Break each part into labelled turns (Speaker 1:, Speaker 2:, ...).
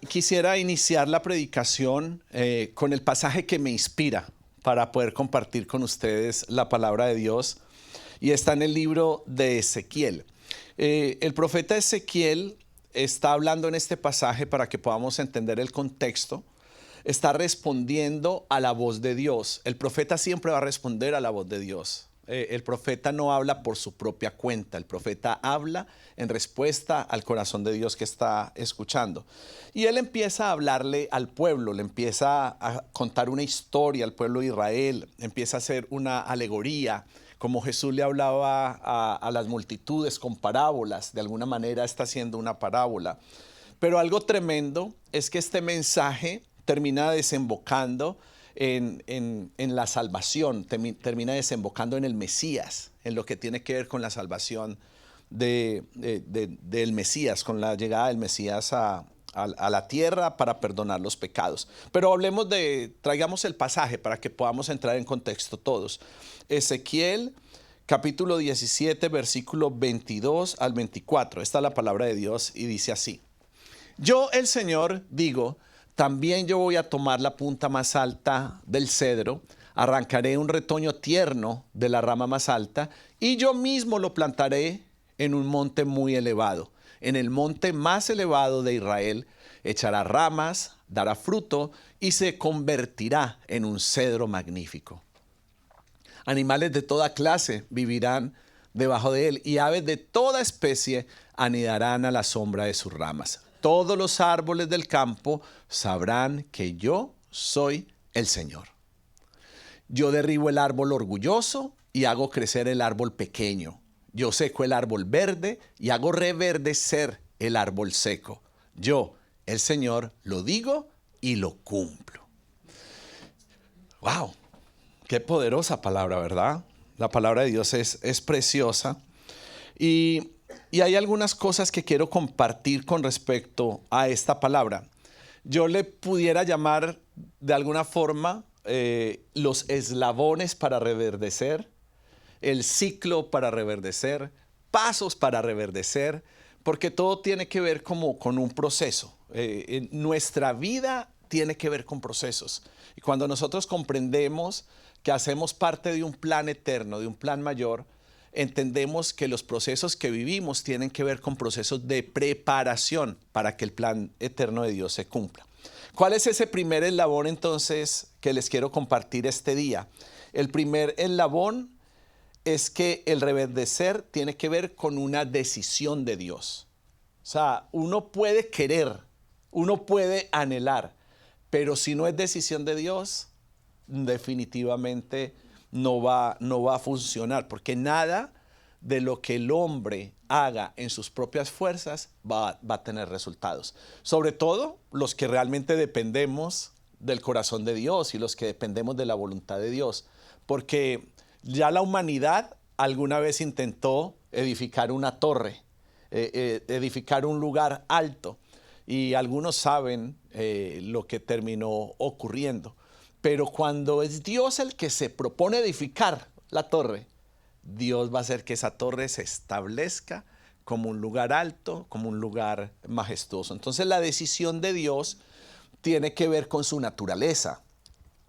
Speaker 1: Quisiera iniciar la predicación con el pasaje que me inspira para poder compartir con ustedes la palabra de Dios, y está en el libro de Ezequiel. El profeta Ezequiel está hablando en este pasaje, para que podamos entender el contexto. Está respondiendo a la voz de Dios. El profeta siempre va a responder a la voz de Dios. El profeta no habla por su propia cuenta. El profeta habla en respuesta al corazón de Dios que está escuchando. Y él empieza a hablarle al pueblo, le empieza a contar una historia al pueblo de Israel, empieza a hacer una alegoría, como Jesús le hablaba a las multitudes con parábolas. De alguna manera está haciendo una parábola. Pero algo tremendo es que este mensaje termina desembocando en la salvación, termina desembocando en el Mesías, en lo que tiene que ver con la salvación del Mesías, con la llegada del Mesías a la tierra para perdonar los pecados. Pero traigamos el pasaje para que podamos entrar en contexto todos. Ezequiel capítulo 17, versículo 22 al 24. Esta es la palabra de Dios y dice así: Yo, el Señor, digo, también yo voy a tomar la punta más alta del cedro, arrancaré un retoño tierno de la rama más alta, y yo mismo lo plantaré en un monte muy elevado. En el monte más elevado de Israel echará ramas, dará fruto y se convertirá en un cedro magnífico. Animales de toda clase vivirán debajo de él, y aves de toda especie anidarán a la sombra de sus ramas. Todos los árboles del campo sabrán que yo soy el Señor. Yo derribo el árbol orgulloso y hago crecer el árbol pequeño. Yo seco el árbol verde y hago reverdecer el árbol seco. Yo, el Señor, lo digo y lo cumplo. ¡Wow! Qué poderosa palabra, ¿verdad? La palabra de Dios es preciosa. Y hay algunas cosas que quiero compartir con respecto a esta palabra. Yo le pudiera llamar de alguna forma los eslabones para reverdecer, el ciclo para reverdecer, pasos para reverdecer, porque todo tiene que ver como con un proceso. Nuestra vida tiene que ver con procesos. Y cuando nosotros comprendemos que hacemos parte de un plan eterno, de un plan mayor, entendemos que los procesos que vivimos tienen que ver con procesos de preparación para que el plan eterno de Dios se cumpla. ¿Cuál es ese primer eslabón entonces que les quiero compartir este día? El primer eslabón es que el reverdecer tiene que ver con una decisión de Dios. O sea, uno puede querer, uno puede anhelar, pero si no es decisión de Dios, definitivamente no va a funcionar, porque nada de lo que el hombre haga en sus propias fuerzas va a tener resultados. Sobre todo los que realmente dependemos del corazón de Dios y los que dependemos de la voluntad de Dios, porque ya la humanidad alguna vez intentó edificar una torre, edificar un lugar alto, y algunos saben lo que terminó ocurriendo. Pero cuando es Dios el que se propone edificar la torre, Dios va a hacer que esa torre se establezca como un lugar alto, como un lugar majestuoso. Entonces la decisión de Dios tiene que ver con su naturaleza,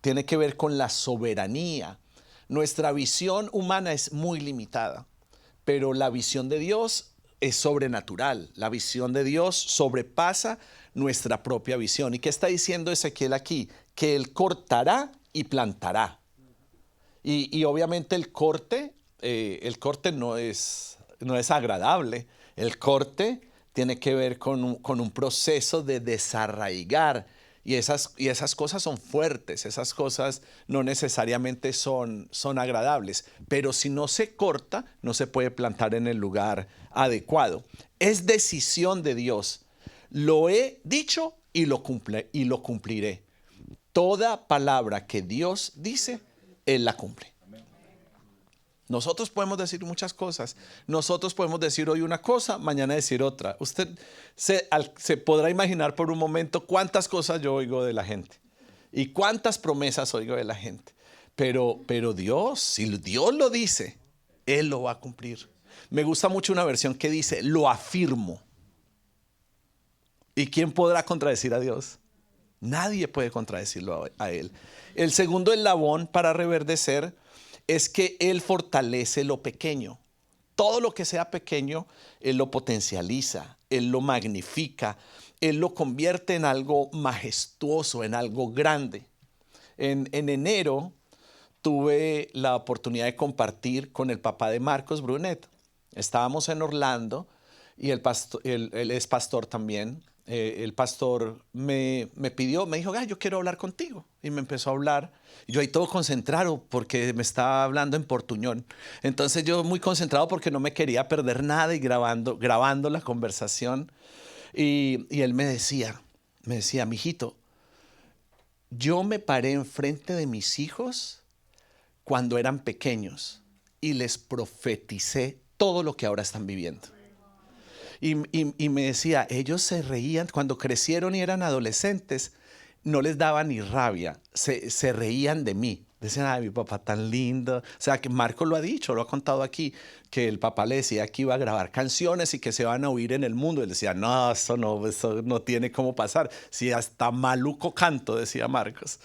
Speaker 1: tiene que ver con la soberanía. Nuestra visión humana es muy limitada, pero la visión de Dios es sobrenatural. La visión de Dios sobrepasa nuestra propia visión. ¿Y qué está diciendo Ezequiel aquí? Que él cortará y plantará. Y obviamente el corte no es agradable. El corte tiene que ver con un proceso de desarraigar. Y esas cosas son fuertes, esas cosas no necesariamente son agradables. Pero si no se corta, no se puede plantar en el lugar adecuado. Es decisión de Dios. Lo he dicho y lo cumpliré. Toda palabra que Dios dice, Él la cumple. Nosotros podemos decir muchas cosas. Nosotros podemos decir hoy una cosa, mañana decir otra. Usted se podrá imaginar por un momento cuántas cosas yo oigo de la gente y cuántas promesas oigo de la gente. Pero Dios, si Dios lo dice, Él lo va a cumplir. Me gusta mucho una versión que dice, lo afirmo. ¿Y quién podrá contradecir a Dios? Nadie puede contradecirlo a Él. El segundo eslabón para reverdecer es que Él fortalece lo pequeño. Todo lo que sea pequeño, Él lo potencializa, Él lo magnifica, Él lo convierte en algo majestuoso, en algo grande. En enero tuve la oportunidad de compartir con el papá de Marcos Brunet. Estábamos en Orlando y él es pastor también. El pastor me pidió, me dijo, yo quiero hablar contigo. Y me empezó a hablar. Yo ahí todo concentrado porque me estaba hablando en portuñol. Entonces yo muy concentrado porque no me quería perder nada y grabando la conversación. Y él me decía, mijito, yo me paré enfrente de mis hijos cuando eran pequeños y les profeticé todo lo que ahora están viviendo. Y me decía, ellos se reían cuando crecieron y eran adolescentes, no les daba ni rabia, se reían de mí. Decían, ay, mi papá tan lindo. O sea, que Marco lo ha dicho, lo ha contado aquí, que el papá le decía que iba a grabar canciones y que se van a oír en el mundo. Él decía, no, eso no tiene cómo pasar. Si hasta maluco canto, decía Marcos.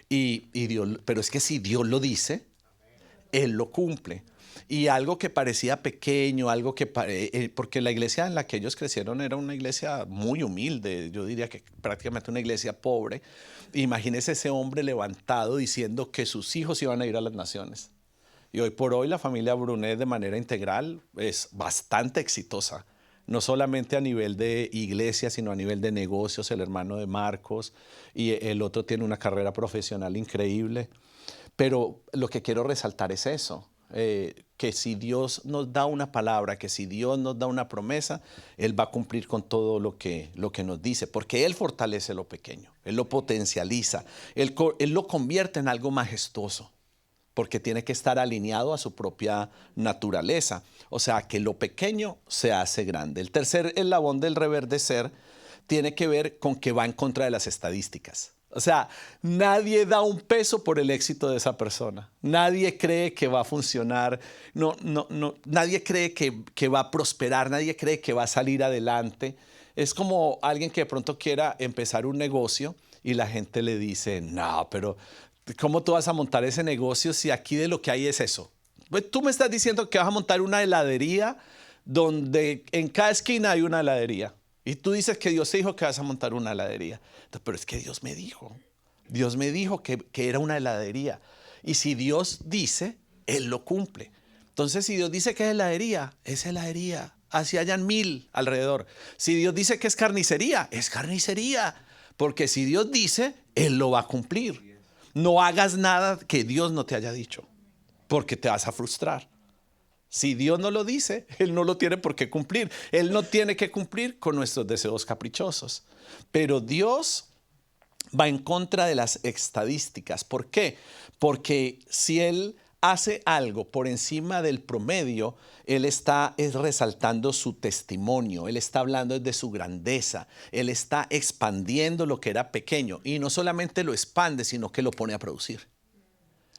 Speaker 1: Y Dios, pero es que si Dios lo dice, Él lo cumple. Y algo que parecía pequeño, porque la iglesia en la que ellos crecieron era una iglesia muy humilde, yo diría que prácticamente una iglesia pobre. Imagínese ese hombre levantado diciendo que sus hijos iban a ir a las naciones. Y hoy por hoy la familia Brunet de manera integral es bastante exitosa. No solamente a nivel de iglesia, sino a nivel de negocios. El hermano de Marcos y el otro tiene una carrera profesional increíble. Pero lo que quiero resaltar es eso. Que si Dios nos da una palabra, que si Dios nos da una promesa, Él va a cumplir con todo lo que nos dice, porque Él fortalece lo pequeño, Él lo potencializa, Él lo convierte en algo majestuoso, porque tiene que estar alineado a su propia naturaleza. O sea, que lo pequeño se hace grande. El tercer eslabón del reverdecer tiene que ver con que va en contra de las estadísticas. O sea, nadie da un peso por el éxito de esa persona. Nadie cree que va a funcionar. Nadie cree que va a prosperar. Nadie cree que va a salir adelante. Es como alguien que de pronto quiera empezar un negocio y la gente le dice, no, pero ¿cómo tú vas a montar ese negocio si aquí de lo que hay es eso? Pues tú me estás diciendo que vas a montar una heladería donde en cada esquina hay una heladería. Y tú dices que Dios te dijo que vas a montar una heladería. Pero es que Dios me dijo que era una heladería. Y si Dios dice, Él lo cumple. Entonces, si Dios dice que es heladería, es heladería. Así hayan 1000 alrededor. Si Dios dice que es carnicería, es carnicería. Porque si Dios dice, Él lo va a cumplir. No hagas nada que Dios no te haya dicho, porque te vas a frustrar. Si Dios no lo dice, Él no lo tiene por qué cumplir. Él no tiene que cumplir con nuestros deseos caprichosos. Pero Dios va en contra de las estadísticas. ¿Por qué? Porque si Él hace algo por encima del promedio, Él está resaltando su testimonio. Él está hablando de su grandeza. Él está expandiendo lo que era pequeño. Y no solamente lo expande, sino que lo pone a producir.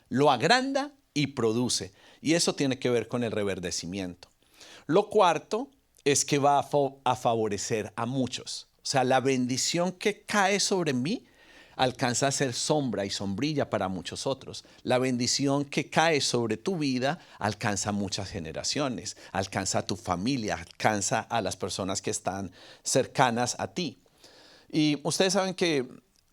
Speaker 1: Lo agranda y produce. Y eso tiene que ver con el reverdecimiento. Lo cuarto es que va a favorecer a muchos. O sea, la bendición que cae sobre mí alcanza a ser sombra y sombrilla para muchos otros. La bendición que cae sobre tu vida alcanza muchas generaciones, alcanza a tu familia, alcanza a las personas que están cercanas a ti. Y ustedes saben que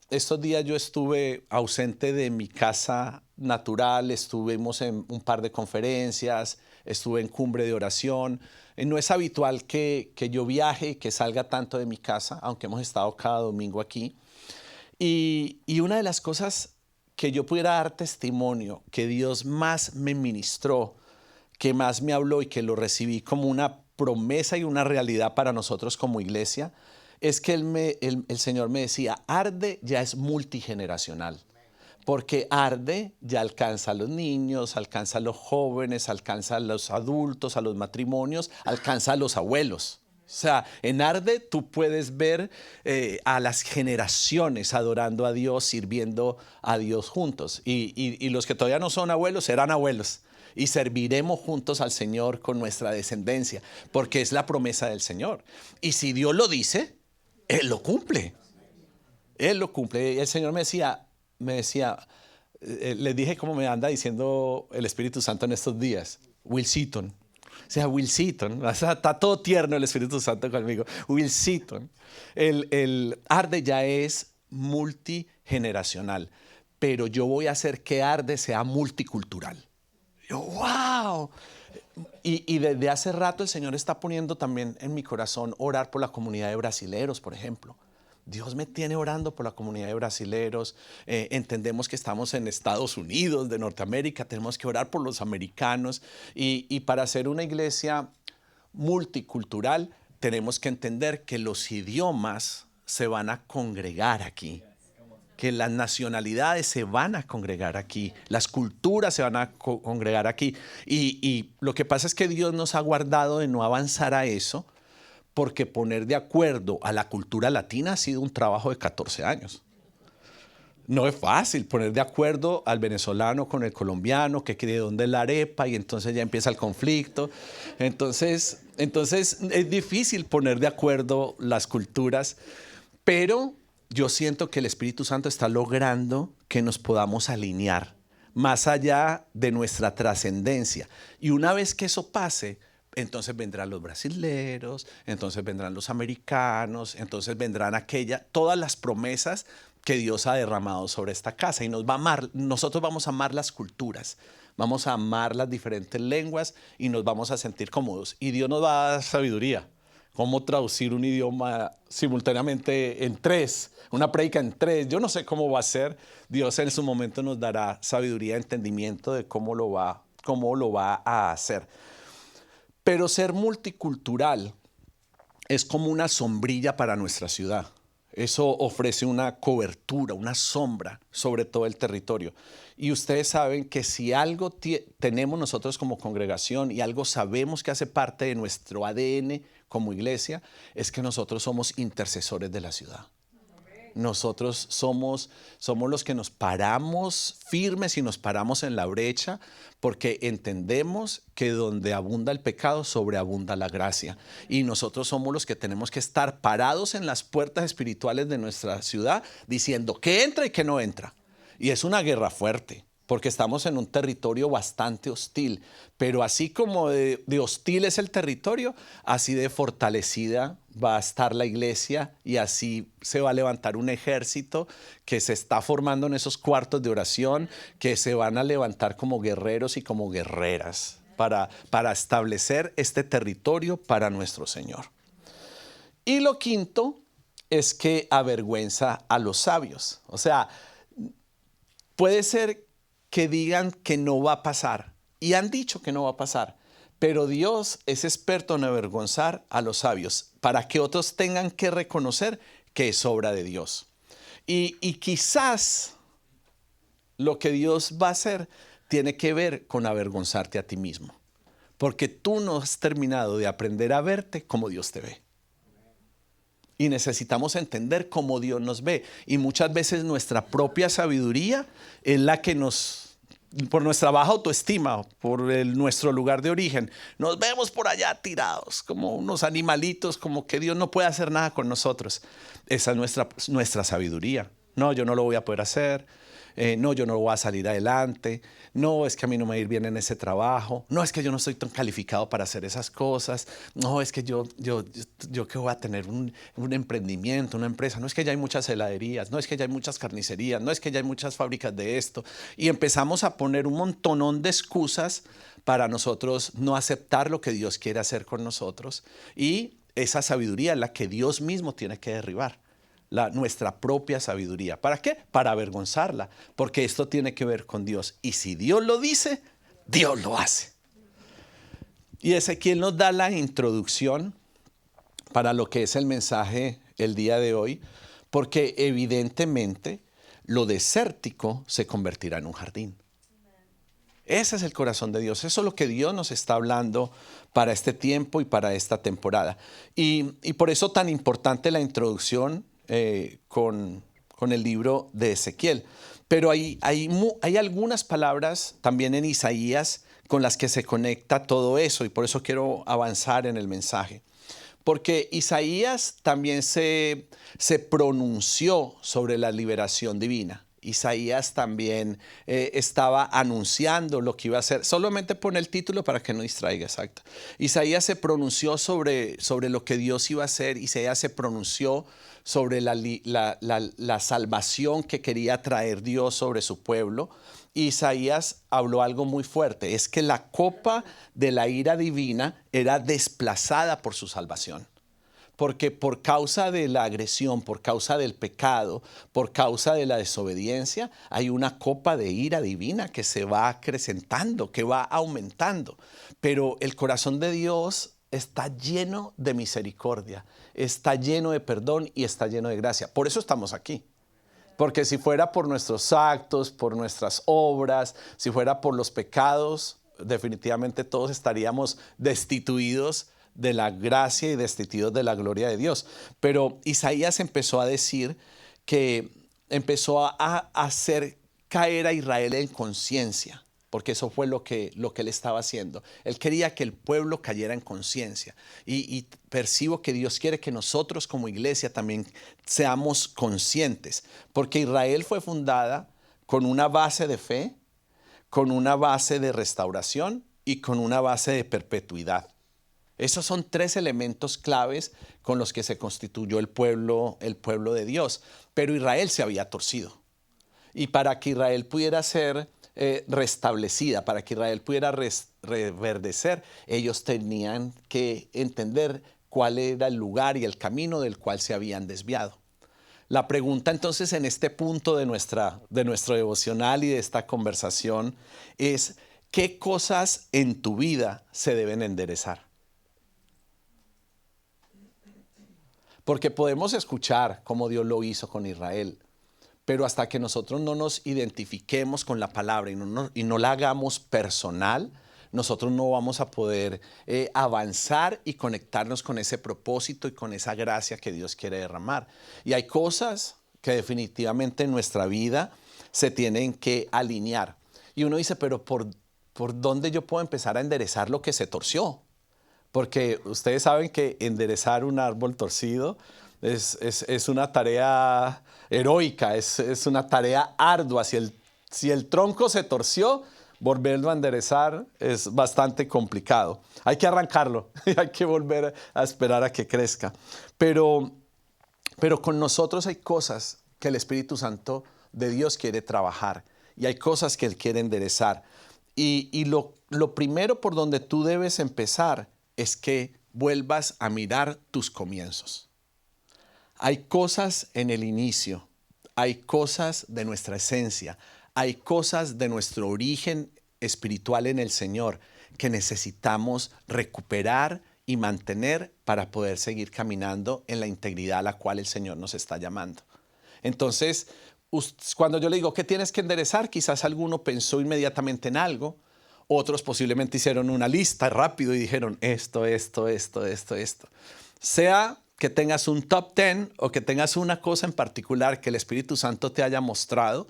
Speaker 1: estos días yo estuve ausente de mi casa natural, estuvimos en un par de conferencias, estuve en cumbre de oración. No es habitual que yo viaje y que salga tanto de mi casa, aunque hemos estado cada domingo aquí. Y una de las cosas que yo pudiera dar testimonio, que Dios más me ministró, que más me habló y que lo recibí como una promesa y una realidad para nosotros como iglesia, es que el Señor me decía, Arde ya es multigeneracional. Porque Arde ya alcanza a los niños, alcanza a los jóvenes, alcanza a los adultos, a los matrimonios, alcanza a los abuelos. O sea, en Arde tú puedes ver a las generaciones adorando a Dios, sirviendo a Dios juntos. Y los que todavía no son abuelos serán abuelos. Y serviremos juntos al Señor con nuestra descendencia, porque es la promesa del Señor. Y si Dios lo dice, Él lo cumple. Él lo cumple. Y el Señor le dije como me anda diciendo el Espíritu Santo en estos días, Wilson. O sea, Wilson, o sea, está todo tierno el Espíritu Santo conmigo. Wilson. El Arde ya es multigeneracional, pero yo voy a hacer que Arde sea multicultural. Yo, wow. Y desde hace rato el Señor está poniendo también en mi corazón orar por la comunidad de brasileros, por ejemplo. Dios me tiene orando por la comunidad de brasileros. Entendemos que estamos en Estados Unidos, de Norteamérica, tenemos que orar por los americanos. Y para hacer una iglesia multicultural, tenemos que entender que los idiomas se van a congregar aquí, que las nacionalidades se van a congregar aquí, las culturas se van a congregar aquí. Y lo que pasa es que Dios nos ha guardado de no avanzar a eso, porque poner de acuerdo a la cultura latina ha sido un trabajo de 14 años. No es fácil poner de acuerdo al venezolano con el colombiano, que de dónde es la arepa, y entonces ya empieza el conflicto. Entonces es difícil poner de acuerdo las culturas, pero yo siento que el Espíritu Santo está logrando que nos podamos alinear más allá de nuestra trascendencia. Y una vez que eso pase, entonces vendrán los brasileros, entonces vendrán los americanos, entonces vendrán todas las promesas que Dios ha derramado sobre esta casa, y nos va a amar. Nosotros vamos a amar las culturas, vamos a amar las diferentes lenguas y nos vamos a sentir cómodos. Y Dios nos va a dar sabiduría. Cómo traducir un idioma simultáneamente en 3, una prédica en 3. Yo no sé cómo va a ser. Dios en su momento nos dará sabiduría, entendimiento de cómo lo va a hacer. Pero ser multicultural es como una sombrilla para nuestra ciudad. Eso ofrece una cobertura, una sombra sobre todo el territorio. Y ustedes saben que si algo tenemos nosotros como congregación y algo sabemos que hace parte de nuestro ADN como iglesia, es que nosotros somos intercesores de la ciudad. Nosotros somos los que nos paramos firmes y nos paramos en la brecha, porque entendemos que donde abunda el pecado, sobreabunda la gracia. Y nosotros somos los que tenemos que estar parados en las puertas espirituales de nuestra ciudad, diciendo que entra y que no entra. Y es una guerra fuerte, porque estamos en un territorio bastante hostil. Pero así como de hostil es el territorio, así de fortalecida va a estar la iglesia, y así se va a levantar un ejército que se está formando en esos cuartos de oración, que se van a levantar como guerreros y como guerreras para establecer este territorio para nuestro Señor. Y lo quinto es que avergüenza a los sabios. O sea, puede ser que digan que no va a pasar, y han dicho que no va a pasar, pero Dios es experto en avergonzar a los sabios para que otros tengan que reconocer que es obra de Dios. Y quizás lo que Dios va a hacer tiene que ver con avergonzarte a ti mismo, porque tú no has terminado de aprender a verte como Dios te ve. Y necesitamos entender cómo Dios nos ve. Y muchas veces nuestra propia sabiduría es la que por nuestra baja autoestima, por nuestro lugar de origen, nos vemos por allá tirados como unos animalitos, como que Dios no puede hacer nada con nosotros. Esa es nuestra sabiduría. No, yo no lo voy a poder hacer. No, yo no voy a salir adelante. No, es que a mí no me va a ir bien en ese trabajo. No, es que yo no estoy tan calificado para hacer esas cosas. No, es que yo que voy a tener un emprendimiento, una empresa. No, es que ya hay muchas heladerías. No, es que ya hay muchas carnicerías. No, es que ya hay muchas fábricas de esto. Y empezamos a poner un montonón de excusas para nosotros no aceptar lo que Dios quiere hacer con nosotros. Y esa sabiduría es la que Dios mismo tiene que derribar. Nuestra propia sabiduría. ¿Para qué? Para avergonzarla, porque esto tiene que ver con Dios. Y si Dios lo dice, Dios lo hace. Y Ezequiel nos da la introducción para lo que es el mensaje el día de hoy, porque evidentemente lo desértico se convertirá en un jardín. Ese es el corazón de Dios. Eso es lo que Dios nos está hablando para este tiempo y para esta temporada. Y por eso tan importante la introducción con el libro de Ezequiel. Pero hay algunas palabras también en Isaías con las que se conecta todo eso, y por eso quiero avanzar en el mensaje. Porque Isaías también se pronunció sobre la liberación divina. Isaías también estaba anunciando lo que iba a hacer. Solamente pone el título para que no distraiga, exacto. Isaías se pronunció sobre lo que Dios iba a hacer. Isaías se pronunció sobre la salvación que quería traer Dios sobre su pueblo. Isaías habló algo muy fuerte, es que la copa de la ira divina era desplazada por su salvación. Porque por causa de la agresión, por causa del pecado, por causa de la desobediencia, hay una copa de ira divina que se va acrecentando, que va aumentando. Pero el corazón de Dios está lleno de misericordia, está lleno de perdón y está lleno de gracia. Por eso estamos aquí. Porque si fuera por nuestros actos, por nuestras obras, si fuera por los pecados, definitivamente todos estaríamos destituidos de la gracia y destituidos de la gloria de Dios. Pero Isaías empezó a decir que empezó a hacer caer a Israel en conciencia, porque eso fue lo que él estaba haciendo. Él quería que el pueblo cayera en conciencia. Y percibo que Dios quiere que nosotros como iglesia también seamos conscientes, porque Israel fue fundada con una base de fe, con una base de restauración y con una base de perpetuidad. Esos son tres elementos claves con los que se constituyó el pueblo de Dios. Pero Israel se había torcido. Y para que Israel pudiera ser restablecida, para que Israel pudiera reverdecer, ellos tenían que entender cuál era el lugar y el camino del cual se habían desviado. La pregunta entonces en este punto de nuestro devocional y de esta conversación es: ¿qué cosas en tu vida se deben enderezar? Porque podemos escuchar cómo Dios lo hizo con Israel, pero hasta que nosotros no nos identifiquemos con la palabra y no la hagamos personal, nosotros no vamos a poder avanzar y conectarnos con ese propósito y con esa gracia que Dios quiere derramar. Y hay cosas que definitivamente en nuestra vida se tienen que alinear. Y uno dice, pero ¿por dónde yo puedo empezar a enderezar lo que se torció? Porque ustedes saben que enderezar un árbol torcido es una tarea heroica, es una tarea ardua. Si el tronco se torció, volverlo a enderezar es bastante complicado. Hay que arrancarlo, hay que volver a esperar a que crezca. Pero con nosotros hay cosas que el Espíritu Santo de Dios quiere trabajar y hay cosas que Él quiere enderezar. Y lo primero por donde tú debes empezar es que vuelvas a mirar tus comienzos. Hay cosas en el inicio, hay cosas de nuestra esencia, hay cosas de nuestro origen espiritual en el Señor que necesitamos recuperar y mantener para poder seguir caminando en la integridad a la cual el Señor nos está llamando. Entonces, cuando yo le digo, ¿qué tienes que enderezar? Quizás alguno pensó inmediatamente en algo. Otros posiblemente hicieron una lista rápido y dijeron esto. Sea que tengas un top 10 o que tengas una cosa en particular que el Espíritu Santo te haya mostrado,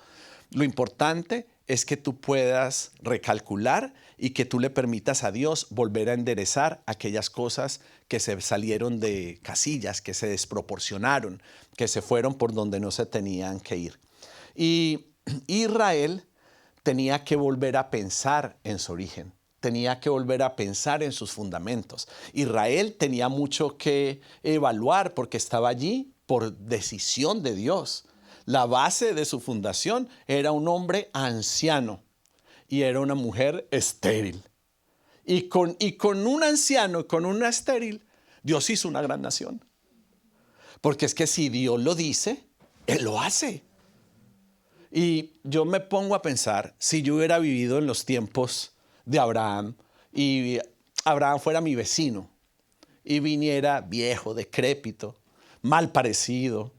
Speaker 1: lo importante es que tú puedas recalcular y que tú le permitas a Dios volver a enderezar aquellas cosas que se salieron de casillas, que se desproporcionaron, que se fueron por donde no se tenían que ir. Y Israel tenía que volver a pensar en su origen, tenía que volver a pensar en sus fundamentos. Israel tenía mucho que evaluar porque estaba allí por decisión de Dios. La base de su fundación era un hombre anciano y era una mujer estéril. Y con un anciano y con una estéril, Dios hizo una gran nación. Porque es que si Dios lo dice, Él lo hace. Y yo me pongo a pensar, si yo hubiera vivido en los tiempos de Abraham y Abraham fuera mi vecino y viniera viejo, decrépito, mal parecido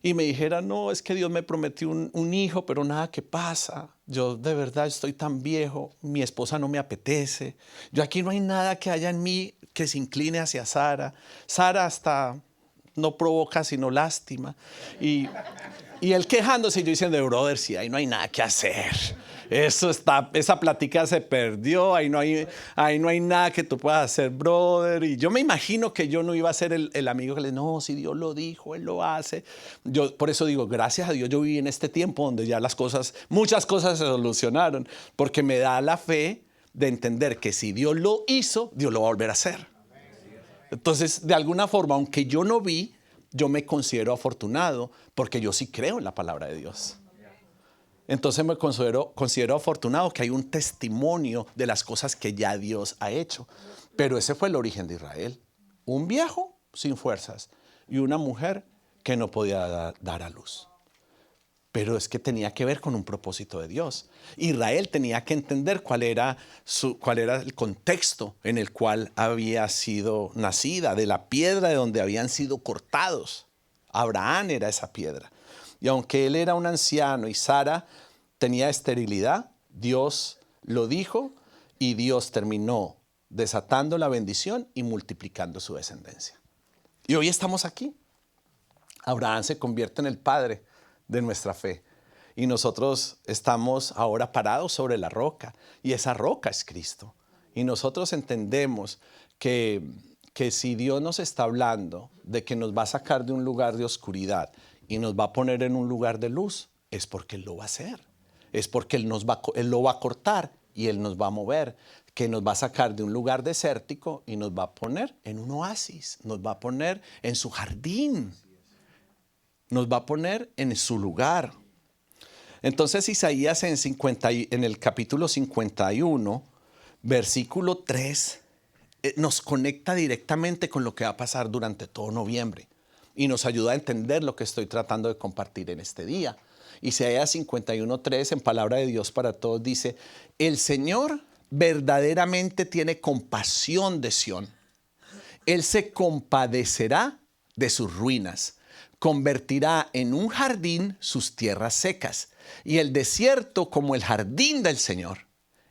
Speaker 1: y me dijera, no, es que Dios me prometió un hijo, pero nada que pasa. Yo de verdad estoy tan viejo, mi esposa no me apetece. Yo aquí no hay nada que haya en mí que se incline hacia Sara. Sara hasta no provoca sino lástima. Y él quejándose y yo diciendo, brother, si ahí no hay nada que hacer. esa plática se perdió, ahí no hay nada que tú puedas hacer, brother. Y yo me imagino que yo no iba a ser el amigo que le no, si Dios lo dijo, Él lo hace. Yo por eso digo, gracias a Dios yo viví en este tiempo donde ya muchas cosas se solucionaron, porque me da la fe de entender que si Dios lo hizo, Dios lo va a volver a hacer. Entonces, de alguna forma, aunque yo no vi, yo me considero afortunado porque yo sí creo en la palabra de Dios. Entonces me considero afortunado que hay un testimonio de las cosas que ya Dios ha hecho. Pero ese fue el origen de Israel. Un viejo sin fuerzas y una mujer que no podía dar a luz. Pero es que tenía que ver con un propósito de Dios. Israel tenía que entender cuál era el contexto en el cual había sido nacida, de la piedra de donde habían sido cortados. Abraham era esa piedra. Y aunque él era un anciano y Sara tenía esterilidad, Dios lo dijo y Dios terminó desatando la bendición y multiplicando su descendencia. Y hoy estamos aquí. Abraham se convierte en el padre de nuestra fe. Y nosotros estamos ahora parados sobre la roca. Y esa roca es Cristo. Y nosotros entendemos que si Dios nos está hablando de que nos va a sacar de un lugar de oscuridad y nos va a poner en un lugar de luz, es porque Él lo va a hacer. Es porque Él lo va a cortar y Él nos va a mover. Que nos va a sacar de un lugar desértico y nos va a poner en un oasis. Nos va a poner en su jardín. Nos va a poner en su lugar. Entonces Isaías en el capítulo 51, versículo 3, nos conecta directamente con lo que va a pasar durante todo noviembre. Y nos ayuda a entender lo que estoy tratando de compartir en este día. Isaías 51:3, en Palabra de Dios para Todos, dice: el Señor verdaderamente tiene compasión de Sión. Él se compadecerá de sus ruinas. Convertirá en un jardín sus tierras secas y el desierto como el jardín del Señor.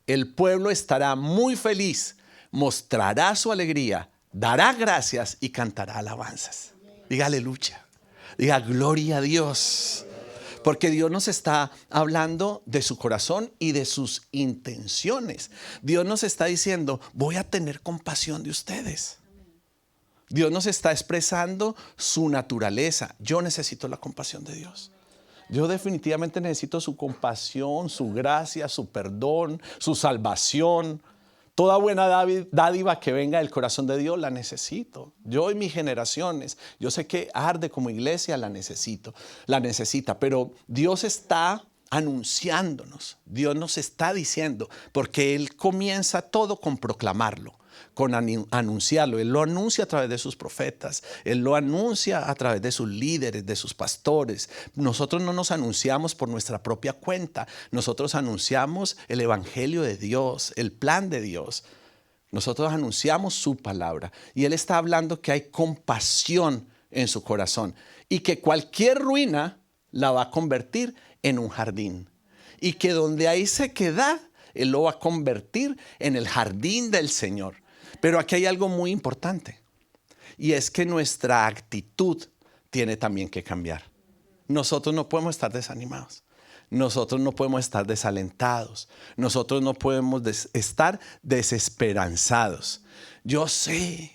Speaker 1: El pueblo estará muy feliz, mostrará su alegría, dará gracias y cantará alabanzas. Diga aleluya, diga gloria a Dios. Porque Dios nos está hablando de su corazón y de sus intenciones. Dios nos está diciendo, voy a tener compasión de ustedes. Dios nos está expresando su naturaleza. Yo necesito la compasión de Dios. Yo definitivamente necesito su compasión, su gracia, su perdón, su salvación. Toda buena dádiva que venga del corazón de Dios la necesito. Yo y mis generaciones, yo sé que Arde como iglesia la necesita, pero Dios está anunciándonos. Dios nos está diciendo, porque Él comienza todo con proclamarlo, con anunciarlo. Él lo anuncia a través de sus profetas, Él lo anuncia a través de sus líderes, de sus pastores. Nosotros no nos anunciamos por nuestra propia cuenta, nosotros anunciamos el evangelio de Dios, el plan de Dios. Nosotros anunciamos su palabra y Él está hablando que hay compasión en su corazón y que cualquier ruina la va a convertir en un jardín y que donde hay sequedad, Él lo va a convertir en el jardín del Señor. Pero aquí hay algo muy importante y es que nuestra actitud tiene también que cambiar. Nosotros no podemos estar desanimados. Nosotros no podemos estar desalentados. Nosotros no podemos estar desesperanzados. Yo sé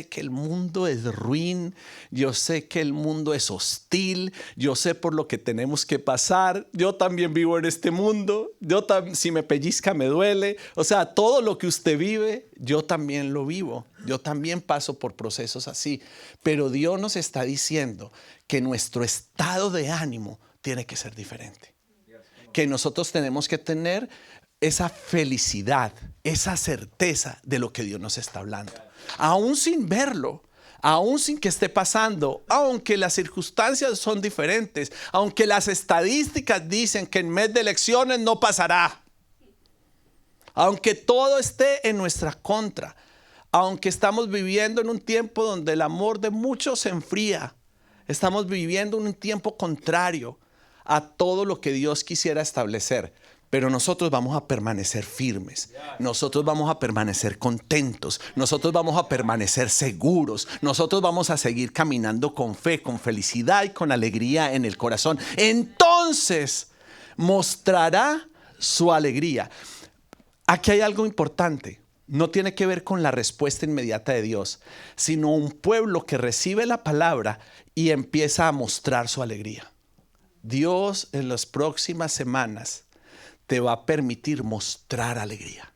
Speaker 1: que el mundo es ruin, yo sé que el mundo es hostil, yo sé por lo que tenemos que pasar, yo también vivo en este mundo, si me pellizca me duele, o sea, todo lo que usted vive, yo también lo vivo, yo también paso por procesos así, pero Dios nos está diciendo que nuestro estado de ánimo tiene que ser diferente, que nosotros tenemos que tener esa felicidad, esa certeza de lo que Dios nos está hablando. Aún sin verlo, aún sin que esté pasando, aunque las circunstancias son diferentes, aunque las estadísticas dicen que en mes de elecciones no pasará, aunque todo esté en nuestra contra, aunque estamos viviendo en un tiempo donde el amor de muchos se enfría, estamos viviendo en un tiempo contrario a todo lo que Dios quisiera establecer. Pero nosotros vamos a permanecer firmes, nosotros vamos a permanecer contentos, nosotros vamos a permanecer seguros, nosotros vamos a seguir caminando con fe, con felicidad y con alegría en el corazón. Entonces mostrará su alegría. Aquí hay algo importante. No tiene que ver con la respuesta inmediata de Dios, sino un pueblo que recibe la palabra y empieza a mostrar su alegría. Dios en las próximas semanas te va a permitir mostrar alegría.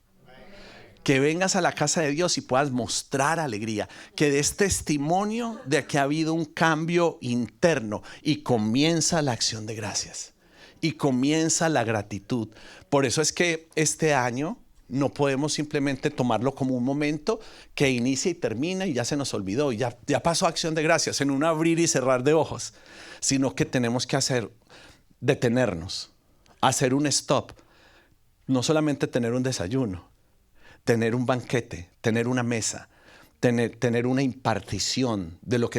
Speaker 1: Que vengas a la casa de Dios y puedas mostrar alegría. Que des testimonio de que ha habido un cambio interno y comienza la acción de gracias. Y comienza la gratitud. Por eso es que este año no podemos simplemente tomarlo como un momento que inicia y termina y ya se nos olvidó. Y ya pasó acción de gracias en un abrir y cerrar de ojos. Sino que tenemos que detenernos, hacer un stop. No solamente tener un desayuno, tener un banquete, tener una mesa, tener una impartición de lo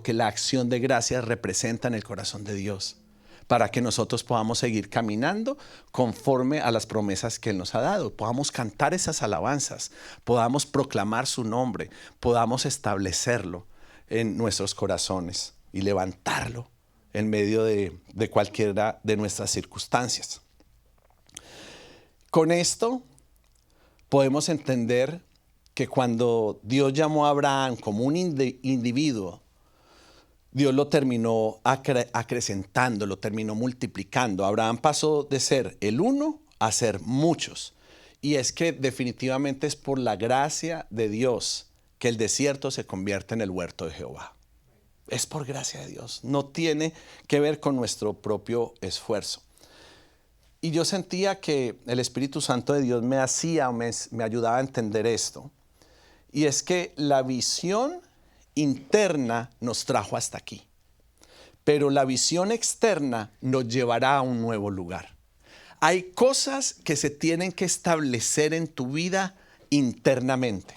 Speaker 1: que la acción de gracias representa en el corazón de Dios, para que nosotros podamos seguir caminando conforme a las promesas que Él nos ha dado, podamos cantar esas alabanzas, podamos proclamar su nombre, podamos establecerlo en nuestros corazones y levantarlo en medio de cualquiera de nuestras circunstancias. Con esto podemos entender que cuando Dios llamó a Abraham como un individuo, Dios lo terminó acrecentando, lo terminó multiplicando. Abraham pasó de ser el uno a ser muchos. Y es que definitivamente es por la gracia de Dios que el desierto se convierte en el huerto de Jehová. Es por gracia de Dios. No tiene que ver con nuestro propio esfuerzo. Y yo sentía que el Espíritu Santo de Dios me ayudaba a entender esto. Y es que la visión interna nos trajo hasta aquí. Pero la visión externa nos llevará a un nuevo lugar. Hay cosas que se tienen que establecer en tu vida internamente.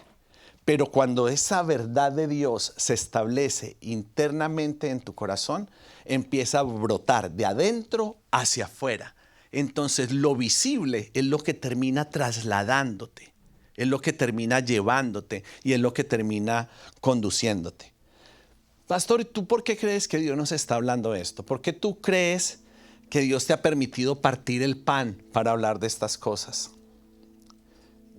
Speaker 1: Pero cuando esa verdad de Dios se establece internamente en tu corazón, empieza a brotar de adentro hacia afuera. Entonces lo visible es lo que termina trasladándote, es lo que termina llevándote y es lo que termina conduciéndote. Pastor, ¿y tú por qué crees que Dios nos está hablando esto? ¿Por qué tú crees que Dios te ha permitido partir el pan para hablar de estas cosas?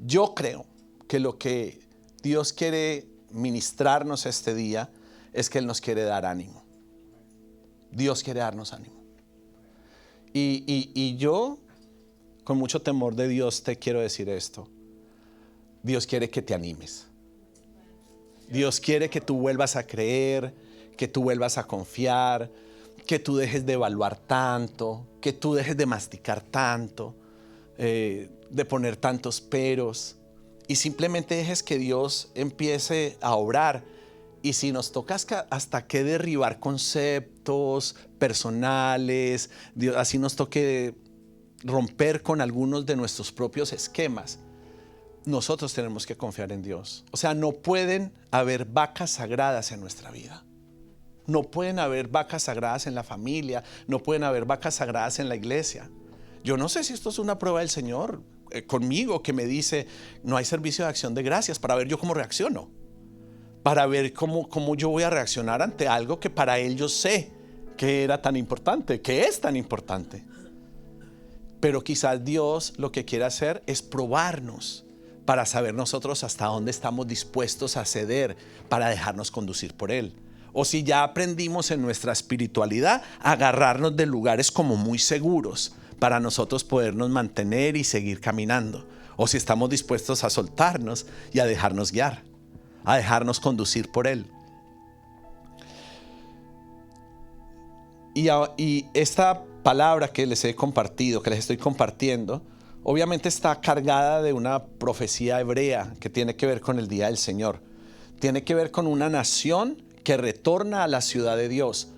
Speaker 1: Yo creo que lo que Dios quiere ministrarnos este día es que Él nos quiere dar ánimo. Dios quiere darnos ánimo. Y yo, con mucho temor de Dios, te quiero decir esto. Dios quiere que te animes. Dios quiere que tú vuelvas a creer, que tú vuelvas a confiar, que tú dejes de evaluar tanto, que tú dejes de masticar tanto, de poner tantos peros y simplemente dejes que Dios empiece a obrar. Y si nos toca hasta que derribar conceptos personales, así nos toque romper con algunos de nuestros propios esquemas, nosotros tenemos que confiar en Dios. O sea, no pueden haber vacas sagradas en nuestra vida. No pueden haber vacas sagradas en la familia, no pueden haber vacas sagradas en la iglesia. Yo no sé si esto es una prueba del Señor conmigo que me dice, no hay servicio de acción de gracias, para ver yo cómo reacciono. Para ver cómo yo voy a reaccionar ante algo que para Él yo sé que era tan importante, que es tan importante. Pero quizás Dios lo que quiere hacer es probarnos para saber nosotros hasta dónde estamos dispuestos a ceder para dejarnos conducir por Él. O si ya aprendimos en nuestra espiritualidad a agarrarnos de lugares como muy seguros para nosotros podernos mantener y seguir caminando. O si estamos dispuestos a soltarnos y a dejarnos guiar, a dejarnos conducir por Él. Y esta palabra que les he compartido, que les estoy compartiendo, obviamente está cargada de una profecía hebrea que tiene que ver con el día del Señor. Tiene que ver con una nación que retorna a la ciudad de Dios.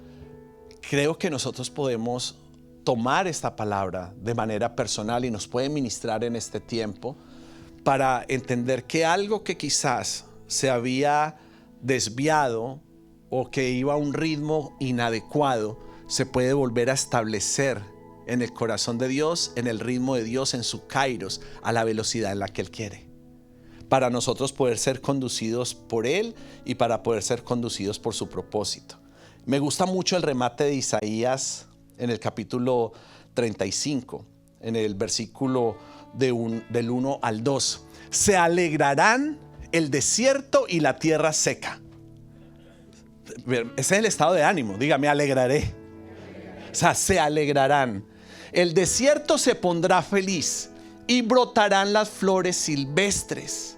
Speaker 1: Creo que nosotros podemos tomar esta palabra de manera personal y nos puede ministrar en este tiempo para entender que algo que quizás se había desviado o que iba a un ritmo inadecuado se puede volver a establecer en el corazón de Dios, en el ritmo de Dios, en su kairos, a la velocidad en la que Él quiere, para nosotros poder ser conducidos por Él y para poder ser conducidos por su propósito. Me gusta mucho el remate de Isaías en el capítulo 35, en el versículo del 1 al 2. Se alegrarán el desierto y la tierra seca. Ese es el estado de ánimo. Diga, me alegraré. O sea, se alegrarán. El desierto se pondrá feliz y brotarán las flores silvestres.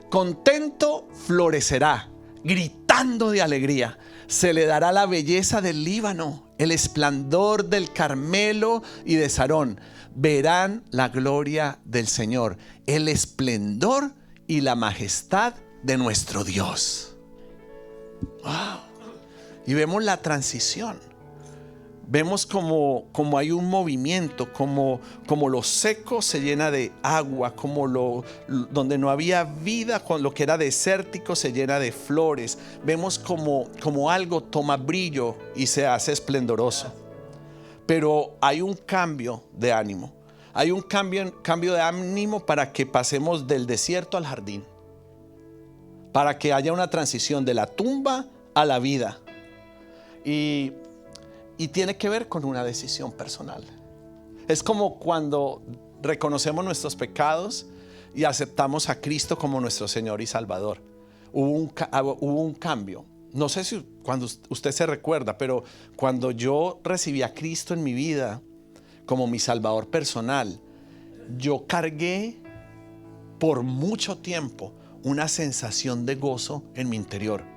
Speaker 1: Contento florecerá, gritando de alegría. Se le dará la belleza del Líbano, el esplendor del Carmelo y de Sarón. Verán la gloria del Señor, el esplendor y la majestad de nuestro Dios. Wow. Y vemos la transición. Vemos como hay un movimiento, como lo seco se llena de agua, donde no había vida, con lo que era desértico se llena de flores. Vemos como algo toma brillo y se hace esplendoroso. Pero hay un cambio de ánimo. Hay un cambio de ánimo para que pasemos del desierto al jardín. Para que haya una transición de la tumba a la vida. Y tiene que ver con una decisión personal. Es como cuando reconocemos nuestros pecados y aceptamos a Cristo como nuestro Señor y Salvador. Hubo un cambio. No sé si cuando usted se recuerda, pero cuando yo recibí a Cristo en mi vida como mi Salvador personal, yo cargué por mucho tiempo una sensación de gozo en mi interior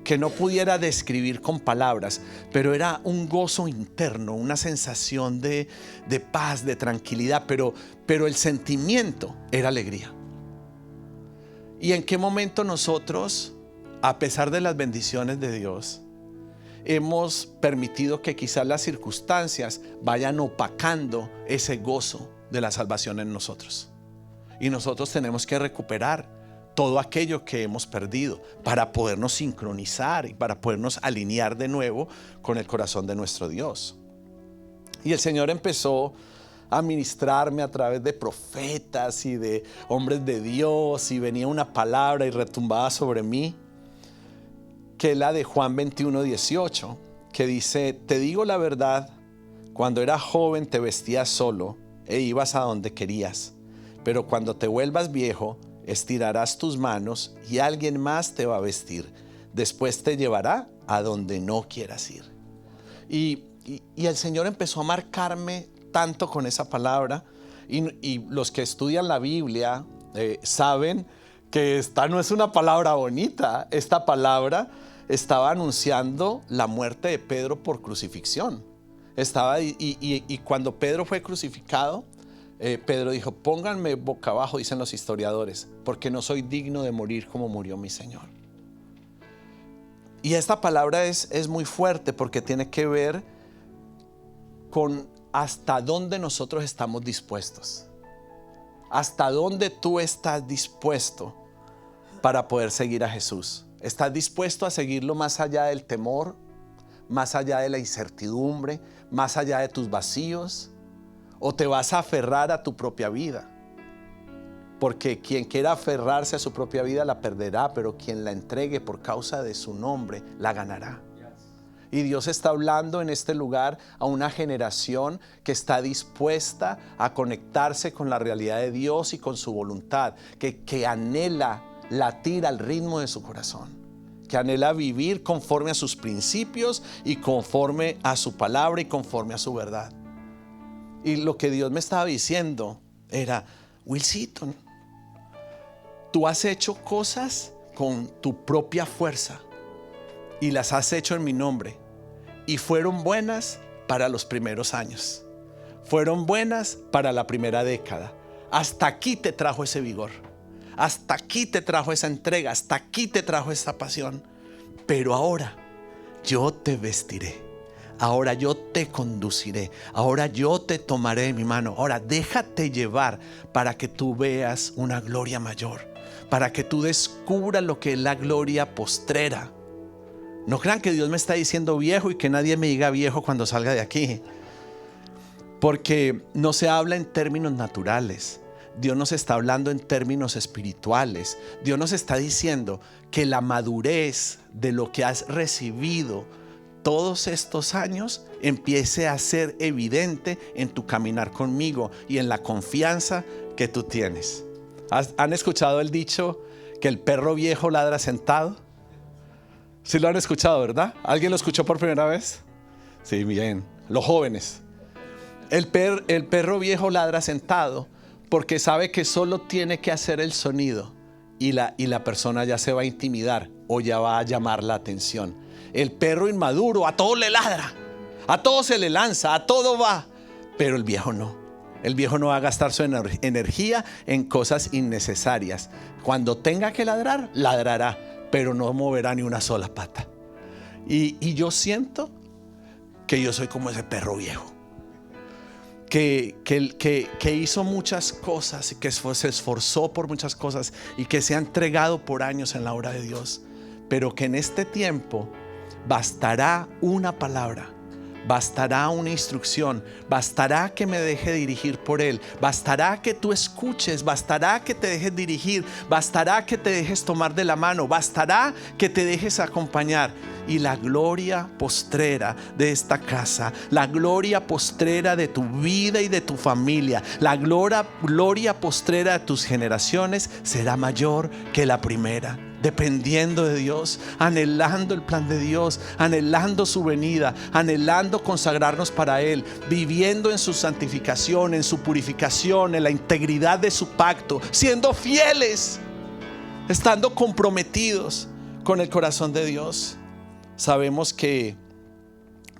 Speaker 1: que no pudiera describir con palabras, pero era un gozo interno, una sensación de paz, de tranquilidad, pero el sentimiento era alegría. ¿Y en qué momento nosotros, a pesar de las bendiciones de Dios, hemos permitido que quizás las circunstancias vayan opacando ese gozo de la salvación en nosotros? Y nosotros tenemos que recuperar todo aquello que hemos perdido para podernos sincronizar y para podernos alinear de nuevo con el corazón de nuestro Dios. Y el Señor empezó a ministrarme a través de profetas y de hombres de Dios, y venía una palabra y retumbaba sobre mí, que es la de Juan 21:18, que dice: te digo la verdad, cuando eras joven te vestías solo e ibas a donde querías, pero cuando te vuelvas viejo, estirarás tus manos y alguien más te va a vestir. Después te llevará a donde no quieras ir. Y el Señor empezó a marcarme tanto con esa palabra. Y los que estudian la Biblia saben que esta no es una palabra bonita. Esta palabra estaba anunciando la muerte de Pedro por crucifixión. Y cuando Pedro fue crucificado, Pedro dijo: pónganme boca abajo, dicen los historiadores, porque no soy digno de morir como murió mi Señor. Y esta palabra es muy fuerte, porque tiene que ver con hasta dónde nosotros estamos dispuestos. Hasta dónde tú estás dispuesto para poder seguir a Jesús. ¿Estás dispuesto a seguirlo más allá del temor, más allá de la incertidumbre, más allá de tus vacíos? ¿O te vas a aferrar a tu propia vida? Porque quien quiera aferrarse a su propia vida la perderá, pero quien la entregue por causa de su nombre la ganará. Y Dios está hablando en este lugar a una generación que está dispuesta a conectarse con la realidad de Dios y con su voluntad, que anhela latir al ritmo de su corazón, que anhela vivir conforme a sus principios y conforme a su palabra y conforme a su verdad. Y lo que Dios me estaba diciendo era: Wilson, tú has hecho cosas con tu propia fuerza y las has hecho en mi nombre, y fueron buenas para los primeros años, fueron buenas para la primera década. Hasta aquí te trajo ese vigor, hasta aquí te trajo esa entrega, hasta aquí te trajo esa pasión. Pero ahora yo te vestiré. Ahora yo te conduciré. Ahora yo te tomaré de mi mano. Ahora déjate llevar para que tú veas una gloria mayor, para que tú descubras lo que es la gloria postrera. No crean que Dios me está diciendo viejo y que nadie me diga viejo cuando salga de aquí, porque no se habla en términos naturales. Dios nos está hablando en términos espirituales. Dios nos está diciendo que la madurez de lo que has recibido todos estos años empiece a ser evidente en tu caminar conmigo y en la confianza que tú tienes. ¿Han escuchado el dicho que el perro viejo ladra sentado? Sí lo han escuchado, ¿verdad? ¿Alguien lo escuchó por primera vez? Sí, bien. Los jóvenes. El perro viejo ladra sentado porque sabe que solo tiene que hacer el sonido y la persona ya se va a intimidar o ya va a llamar la atención. El perro inmaduro a todo le ladra, a todo se le lanza, a todo va, pero el viejo no. El viejo no va a gastar su energía en cosas innecesarias. Cuando tenga que ladrar, ladrará, pero no moverá ni una sola pata. Y yo siento que yo soy como ese perro viejo, que hizo muchas cosas y que se esforzó por muchas cosas y que se ha entregado por años en la obra de Dios, pero que en este tiempo bastará una palabra, bastará una instrucción, bastará que me deje dirigir por Él, bastará que tú escuches, bastará que te dejes dirigir, bastará que te dejes tomar de la mano, bastará que te dejes acompañar. Y la gloria postrera de esta casa, la gloria postrera de tu vida y de tu familia, la gloria postrera de tus generaciones será mayor que la primera. Dependiendo de Dios, anhelando el plan de Dios, anhelando su venida, anhelando consagrarnos para Él, viviendo en su santificación, en su purificación, en la integridad de su pacto, siendo fieles, estando comprometidos con el corazón de Dios. Sabemos que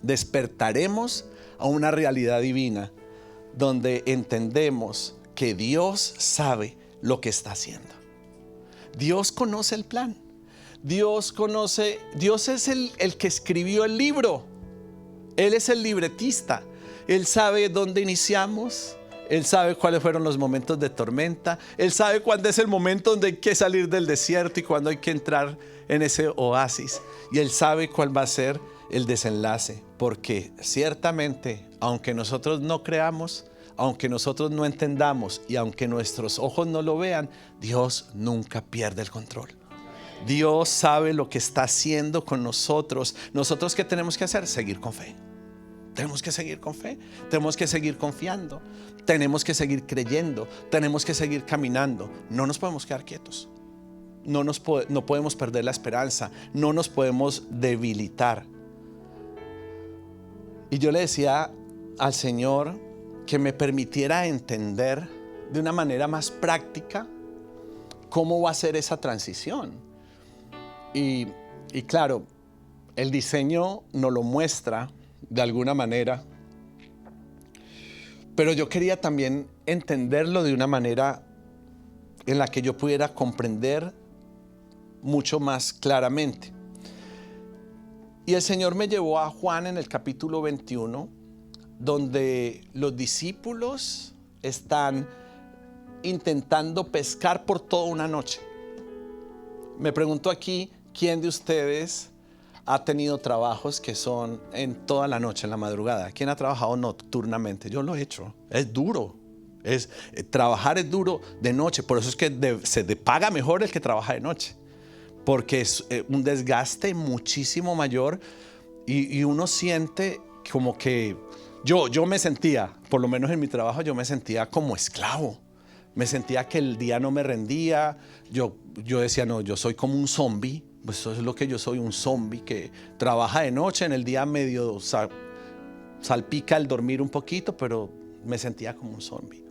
Speaker 1: despertaremos a una realidad divina donde entendemos que Dios sabe lo que está haciendo. Dios conoce el plan. Dios es el que escribió el libro. Él es el libretista. Él sabe dónde iniciamos. Él sabe cuáles fueron los momentos de tormenta. Él sabe cuándo es el momento donde hay que salir del desierto y cuándo hay que entrar en ese oasis. Y Él sabe cuál va a ser el desenlace. Porque ciertamente, aunque nosotros no creamos, aunque nosotros no entendamos y aunque nuestros ojos no lo vean, Dios nunca pierde el control. Dios sabe lo que está haciendo con nosotros. ¿Nosotros qué tenemos que hacer? Seguir con fe. Tenemos que seguir con fe, tenemos que seguir confiando, tenemos que seguir creyendo, tenemos que seguir caminando. No nos podemos quedar quietos, no podemos perder la esperanza, no nos podemos debilitar. Y yo le decía al Señor que me permitiera entender de una manera más práctica cómo va a ser esa transición. Y claro, el diseño nos lo muestra de alguna manera, pero yo quería también entenderlo de una manera en la que yo pudiera comprender mucho más claramente. Y el Señor me llevó a Juan en el capítulo 21, donde los discípulos están intentando pescar por toda una noche. Me pregunto aquí, ¿quién de ustedes ha tenido trabajos que son en toda la noche, en la madrugada? ¿Quién ha trabajado nocturnamente? Yo lo he hecho. Es duro. Trabajar es duro de noche. Por eso es que se paga mejor el que trabaja de noche. Porque es un desgaste muchísimo mayor y uno siente como que yo me sentía, por lo menos en mi trabajo, yo me sentía como esclavo. Me sentía que el día no me rendía. Yo decía, no, yo soy como un zombie. Pues eso es lo que yo soy, un zombie que trabaja de noche, en el día medio salpica el dormir un poquito, pero me sentía como un zombie.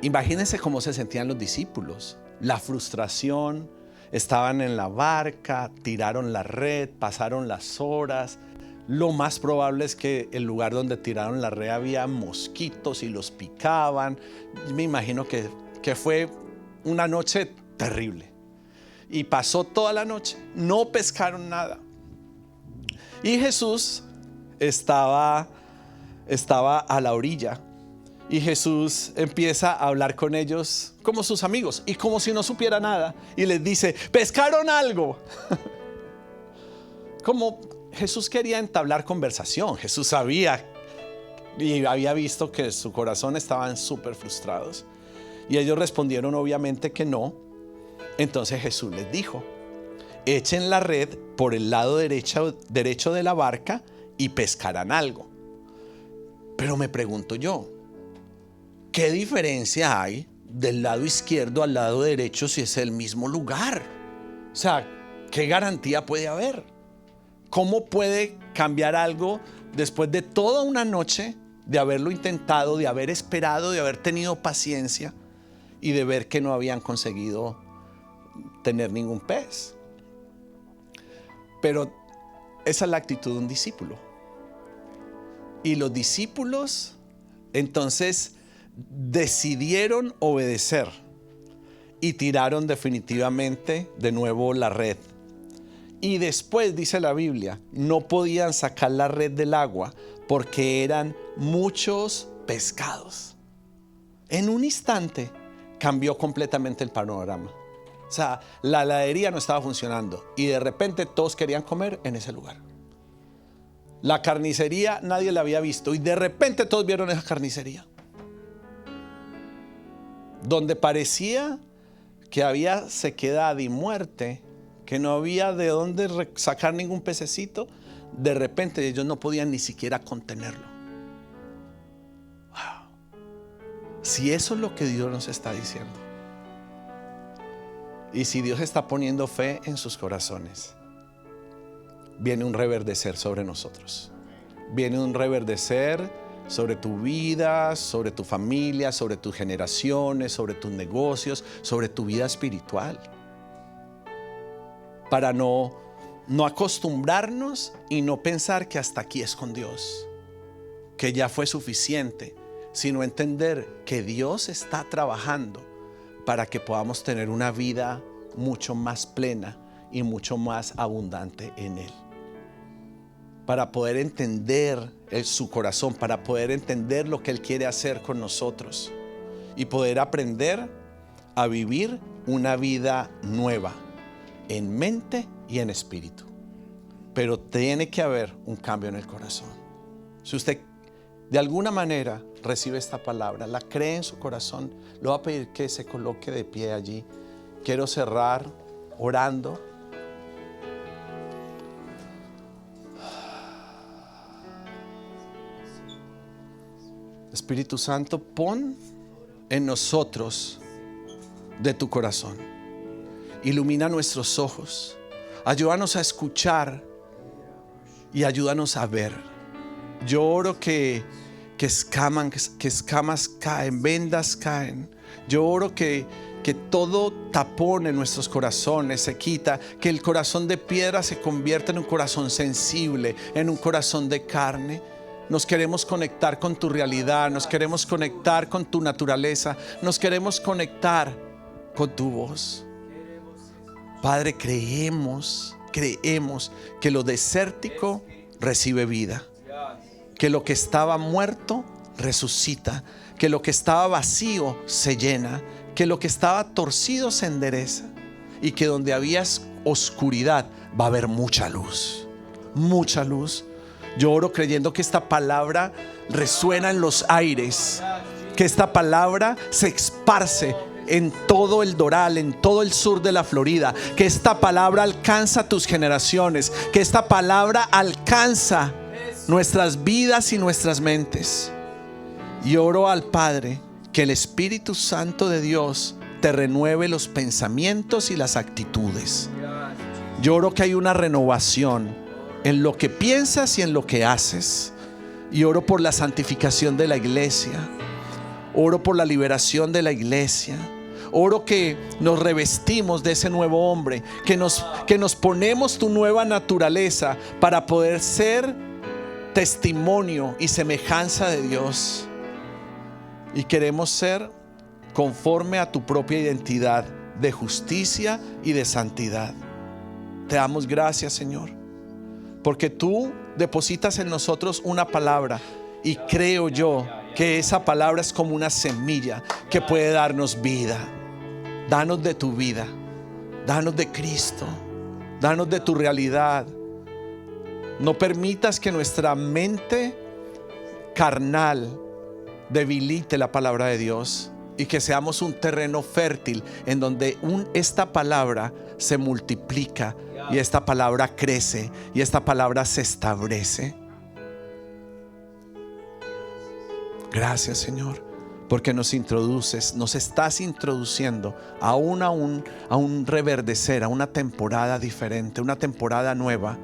Speaker 1: Imagínense cómo se sentían los discípulos, la frustración, estaban en la barca, tiraron la red, pasaron las horas. Lo más probable es que el lugar donde tiraron la red había mosquitos y los picaban. Me imagino que fue una noche terrible. Y pasó toda la noche, no pescaron nada. Y Jesús estaba a la orilla. Y Jesús empieza a hablar con ellos como sus amigos y como si no supiera nada. Y les dice, ¿pescaron algo? Como Jesús quería entablar conversación. Jesús sabía y había visto que su corazón estaban súper frustrados. Y ellos respondieron obviamente que no. Entonces Jesús les dijo, echen la red por el lado derecho de la barca y pescarán algo. Pero me pregunto yo, ¿qué diferencia hay del lado izquierdo al lado derecho si es el mismo lugar? O sea, ¿qué garantía puede haber? ¿Cómo puede cambiar algo después de toda una noche de haberlo intentado, de haber esperado, de haber tenido paciencia y de ver que no habían conseguido tener ningún pez? Pero esa es la actitud de un discípulo. Y los discípulos entonces decidieron obedecer y tiraron definitivamente de nuevo la red. Y después, dice la Biblia, no podían sacar la red del agua porque eran muchos pescados. En un instante cambió completamente el panorama. O sea, la heladería no estaba funcionando y de repente todos querían comer en ese lugar. La carnicería nadie la había visto y de repente todos vieron esa carnicería. Donde parecía que había sequedad y muerte, que no había de dónde sacar ningún pececito, de repente ellos no podían ni siquiera contenerlo. Wow. Si eso es lo que Dios nos está diciendo, y si Dios está poniendo fe en sus corazones, viene un reverdecer sobre nosotros. Viene un reverdecer sobre tu vida, sobre tu familia, sobre tus generaciones, sobre tus negocios, sobre tu vida espiritual. Para no acostumbrarnos y no pensar que hasta aquí es con Dios, que ya fue suficiente, sino entender que Dios está trabajando para que podamos tener una vida mucho más plena y mucho más abundante en Él. Para poder entender su corazón, para poder entender lo que Él quiere hacer con nosotros y poder aprender a vivir una vida nueva en mente y en espíritu. Pero tiene que haber un cambio en el corazón. Si usted de alguna manera recibe esta palabra, la cree en su corazón, le voy a pedir que se coloque de pie allí. Quiero cerrar orando. Espíritu Santo, pon en nosotros de tu corazón. Ilumina nuestros ojos. Ayúdanos a escuchar y ayúdanos a ver. Yo oro que escamas caen, vendas caen. Yo oro que todo tapón en nuestros corazones se quita, que el corazón de piedra se convierta en un corazón sensible, en un corazón de carne. Nos queremos conectar con tu realidad, nos queremos conectar con tu naturaleza, nos queremos conectar con tu voz. Padre, creemos que lo desértico recibe vida, que lo que estaba muerto resucita, que lo que estaba vacío se llena, que lo que estaba torcido se endereza y que donde había oscuridad va a haber mucha luz, mucha luz. Yo oro creyendo que esta palabra resuena en los aires, que esta palabra se esparce en todo el Doral, en todo el sur de la Florida, que esta palabra alcanza tus generaciones, que esta palabra alcanza nuestras vidas y nuestras mentes. Y oro al Padre que el Espíritu Santo de Dios te renueve los pensamientos y las actitudes. Yo oro que hay una renovación en lo que piensas y en lo que haces. Y oro por la santificación de la iglesia. Oro por la liberación de la iglesia. Oro que nos revestimos de ese nuevo hombre, que nos ponemos tu nueva naturaleza para poder ser testimonio y semejanza de Dios. Y queremos ser conforme a tu propia identidad de justicia y de santidad. Te damos gracias, Señor, porque tú depositas en nosotros una palabra y creo yo que esa palabra es como una semilla que puede darnos vida. Danos de tu vida, danos de Cristo, danos de tu realidad. No permitas que nuestra mente carnal debilite la palabra de Dios y que seamos un terreno fértil en donde esta palabra se multiplica y esta palabra crece y esta palabra se establece. Gracias, Señor, porque nos introduces, nos estás introduciendo a un reverdecer, a una temporada diferente, una temporada nueva,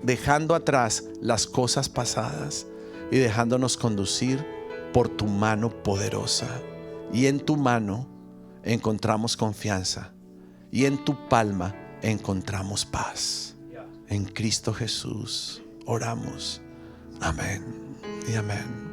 Speaker 1: dejando atrás las cosas pasadas y dejándonos conducir por tu mano poderosa. Y en tu mano encontramos confianza y en tu palma encontramos paz. En Cristo Jesús oramos. Amén y amén.